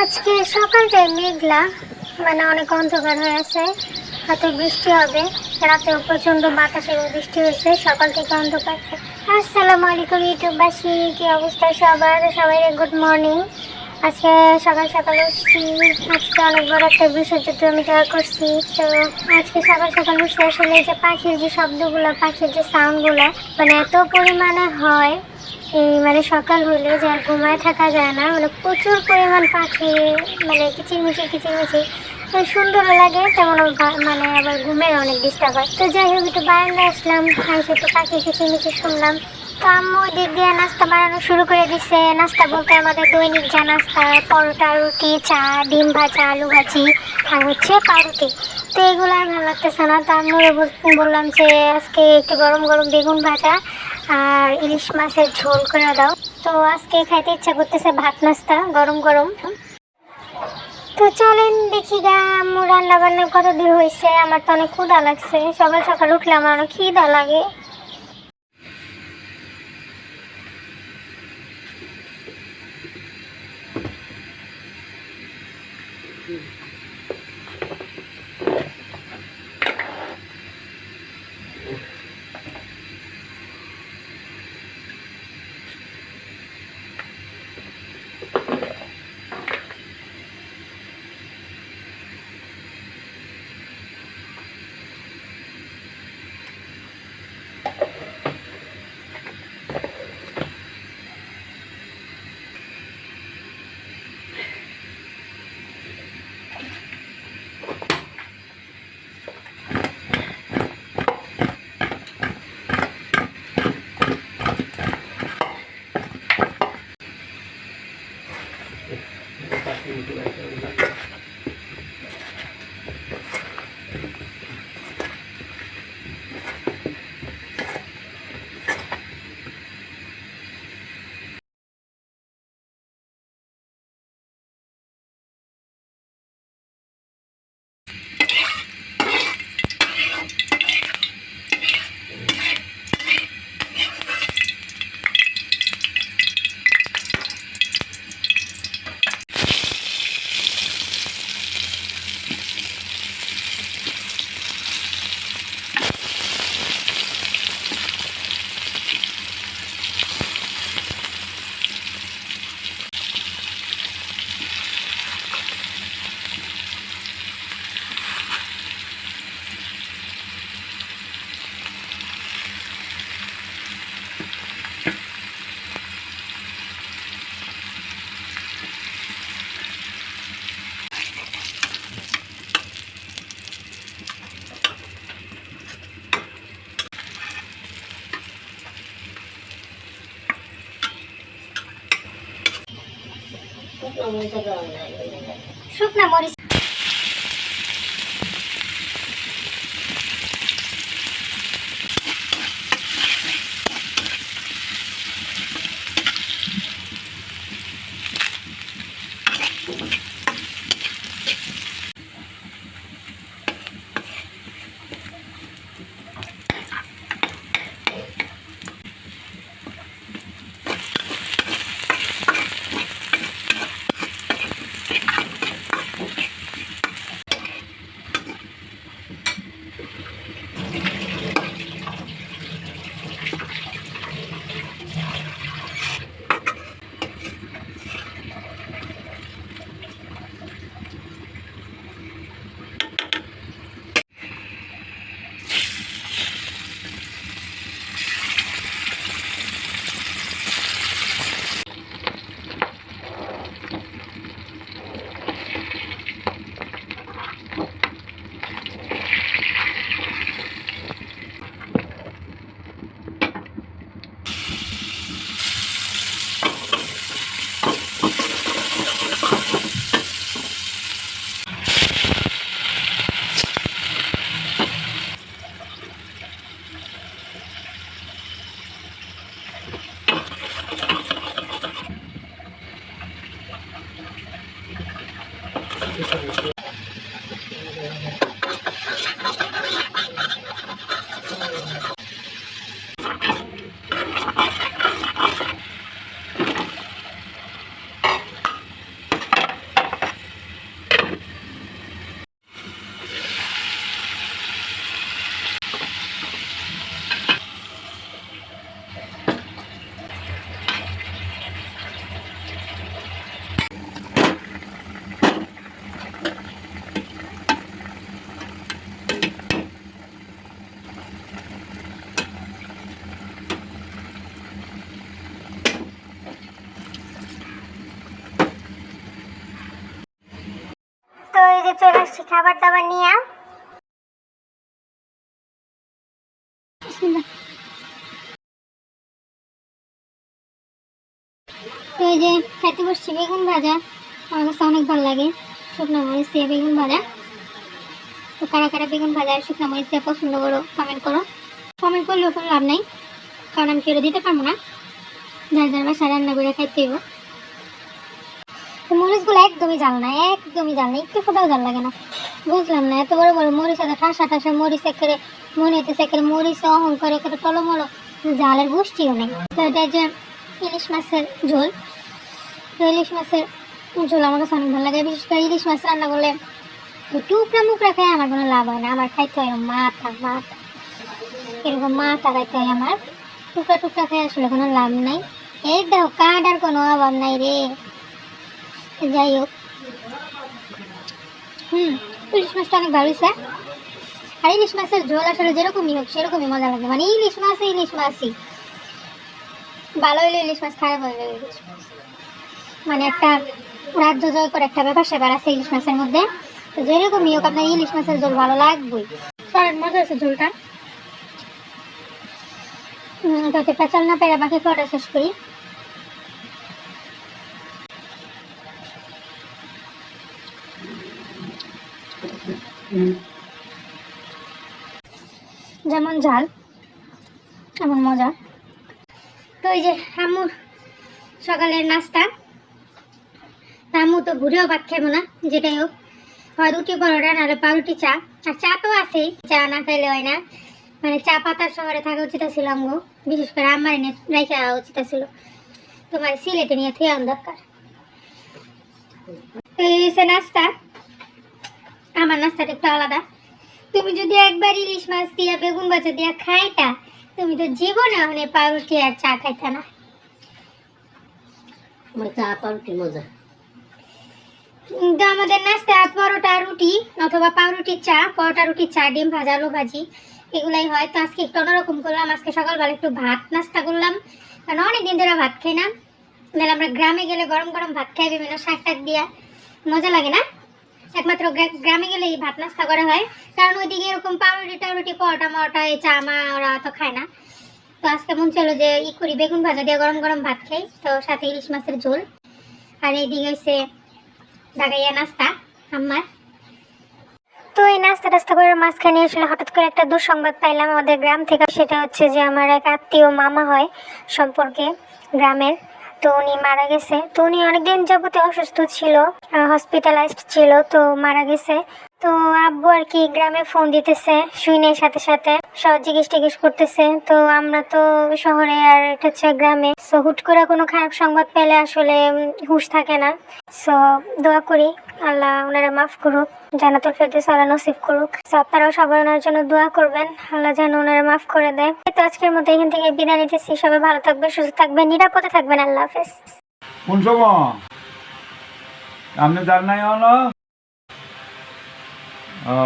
আজকে সকালটাই মেঘলা, মানে অনেক অন্ধকার হয়ে আছে, হয়তো বৃষ্টি হবে। রাতেও প্রচন্ড বাতাসের বৃষ্টি হয়েছে, সকাল থেকে অন্ধকার। আসসালামু আলাইকুম ইউটিউববাসী, কি অবস্থা সবার? সবাই গুড মর্নিং। আজকে সকাল সকাল উঠছি। আজকে অনেক বড় একটা বিসর্জন আমি জয় করছি। তো আজকে সকাল সকাল উঠছি, আসলে যে পাখির যে শব্দগুলো, পাখির যে সাউন্ডগুলো মানে এত পরিমাণে হয়, এই মানে সকাল হলে যে আর ঘুমায় থাকা যায় না। মানে প্রচুর পরিমাণ পাখি, মানে কিচিরমিচির কিচিরমিচির সুন্দরও লাগে, তেমন মানে আবার ঘুমের অনেক ডিস্টার্ব হয়। তো যাই হোক, একটু বারান্দায় আসলাম, এসে একটু পাখি কিচিরমিচির শুনলাম। তো আম্মু দিক দিয়ে নাস্তা বানানো শুরু করে দিচ্ছে। নাস্তা বলতে আমাদের দৈনিক যা নাস্তা, পরোটা, রুটি, চা, ডিম ভাজা, আলু ভাজি আর হচ্ছে পাউরুটি। তো এগুলো আর ভালো লাগতেছে না, তো আম্মুরে বললাম যে আজকে একটু গরম গরম বেগুন ভাজা আর ইলিশ মাছের ঝোল করে দাও। তো আজকে খাইতে ইচ্ছা করতেছে ভাত নাস্তা গরম গরম। তো চলেন দেখি গা আম্মু রান্না বান্না কত দূর হয়েছে। আমার তো অনেক ক্ষুধা লাগছে, সকাল সকাল উঠলে আমার অনেক খিদা লাগে। শুকনা মরিচ যে চলে আসছি খাবার দাবার নিয়ে। তো এই যে খাইতে বসছি বেগুন ভাজা, আমার কাছে অনেক ভালো লাগে শুকনো মরিচ দিয়ে বেগুন ভাজা। তো কারা কারা বেগুন ভাজা আর শুকনো মরিচ দিয়ে পছন্দ করো কমেন্ট করো। কমেন্ট করলেও কোনো লাভ নেই, কারণ আমি কেউ দিতে পারবো না, যার যার বাসায় রান্না করে খাইতে হইব। তো মরিচগুলো একদমই জাল না, একদমই জাল না, একটু ফোটাও জাল লাগে না। বুঝলাম না, এত বড় বড় মরিচ আছে, ঠাসা ঠাসা মরিচ, একেবারে মনে হইতেছে একেবারে মরিচ অহংকার, একেবারে টলমলো, জালের গোষ্ঠীও নেই। তো এটা যে ইলিশ মাছের ঝোল, তো ইলিশ মাছের ঝোল আমার কাছে অনেক ভালো লাগে। বিশেষ করে ইলিশ মাছ রান্না করলে টুকরা মুকরা খাই আমার কোনো লাভ হয় না, আমার খাইতে হয় মাথা মাথা, এরকম মাথা খাইতে হয় আমার, টুকরা টুকরা খাই আসলে কোনো লাভ নাই। এই দেখো কাটার কোনো অভাব নাই রে। যাই হোক, ইলিশ মাছটা অনেক ভালো হয়েছে। আর ইলিশ মাছের ঝোল আসলে যেরকমই হোক সেরকমই মজা লাগে, মানে ইলিশ মাছই ভালো হইলে ইলিশ মাছ, খারাপ হইলে ইলিশ মাছ, মানে একটা রাজ্য জয় করে একটা ব্যাপার সেবার আছে ইলিশ মাছের মধ্যে। তো যেরকমই হোক আপনার ইলিশ মাছের ঝোল ভালো লাগবেই, অনেক মজা হয়েছে ঝোলটা। তাতে পেঁচাল না পেরে বাকি খাওয়াটা শেষ করি। যেমন ঝাল এমন মজা। তো এই যে আম্মুর সকালের নাস্তা, আম্মু তো ঘুরেও ভাত খাবো না, যেটাই হোক হয় রুটি পরোটা নাহলে পাউরুটি চা, আর চা তো আছেই, চা না খাইলে হয় না। মানে চা পাতার শহরে থাকা উচিত ছিল আমগো, বিশেষ করে আমার এনে রাখা উচিত ছিল, তোমার সিলেটে নিয়ে থেকে দরকার। তো এই হচ্ছে নাস্তা, আমার নাস্তাটা একটু আলাদা। তুমি যদি একবার ইলিশ মাছ দিয়া বেগুন ভাজা দিয়া খাইতা, তুমি তো জীবনে ওখানে পাউরুটি আর চা খাইতা না। চা পাউরুটি মজা। তো আমাদের নাস্তা পরোটা রুটি অথবা পাউরুটি চা, পরোটা রুটি চা, ডিম ভাজা, আলু ভাজি, এগুলাই হয়। তো আজকে একটু অন্যরকম করলাম, আজকে সকালবেলা একটু ভাত নাস্তা করলাম, কারণ অনেকদিন ধরে ভাত খাই না। নাহলে আমরা গ্রামে গেলে গরম গরম ভাত খাই বিভিন্ন শাক টাক দিয়া, মজা লাগে না? একমাত্র গ্রামে গেলেই ভাত নাস্তা করা হয়, কারণ ওইদিকে এরকম পাউরুটি টাউরুটি পরোটা মরোটা এই চা মা ওরা তো খায় না। তো আজকে মন ছিল যে করি বেগুন ভাজা দিয়ে গরম গরম ভাত খাই, তো সাথে ইলিশ মাছের ঝোল। আর এইদিকে হচ্ছে ঢাকাইয়া নাস্তা আমার। তো এই নাস্তা টাস্তা করে মাঝখানে আসলে হঠাৎ করে একটা দুঃসংবাদ পাইলাম আমাদের গ্রাম থেকে। সেটা হচ্ছে যে আমার এক আত্মীয় মামা হয় সম্পর্কে গ্রামের, তো উনি মারা গেছে। তো উনি অনেকদিন যাবতে অসুস্থ ছিল, হসপিটালাইজড ছিল, তো মারা গেছে। তো আব্বু আর কি গ্রামে ফোন দিতেছে, শুনে সাথে সাথে সব জিজ্ঞেস টিজ্ঞেস করতেছে। তো আমরা তো শহরে আর এটা হচ্ছে গ্রামে, সো হুট করে কোনো খারাপ সংবাদ পেলে আসলে হুঁশ থাকে না। সো দোয়া করি আল্লাহ ওনারা মাফ করুক, জান্নাতুল ফেরদৌস আল্লাহ নসিব করুক। সো আপনারাও সবাই ওনার জন্য দোয়া করবেন, আল্লাহ যেন ওনারা মাফ করে দেয়। তো আজকের মতো এখান থেকে বিদায় নিতেছি, সবাই ভালো থাকবেন, সুস্থ থাকবেন, নিরাপদে থাকবেন, আল্লাহ হাফেজ। কোন সময় আপনি জান নাই হলো? ও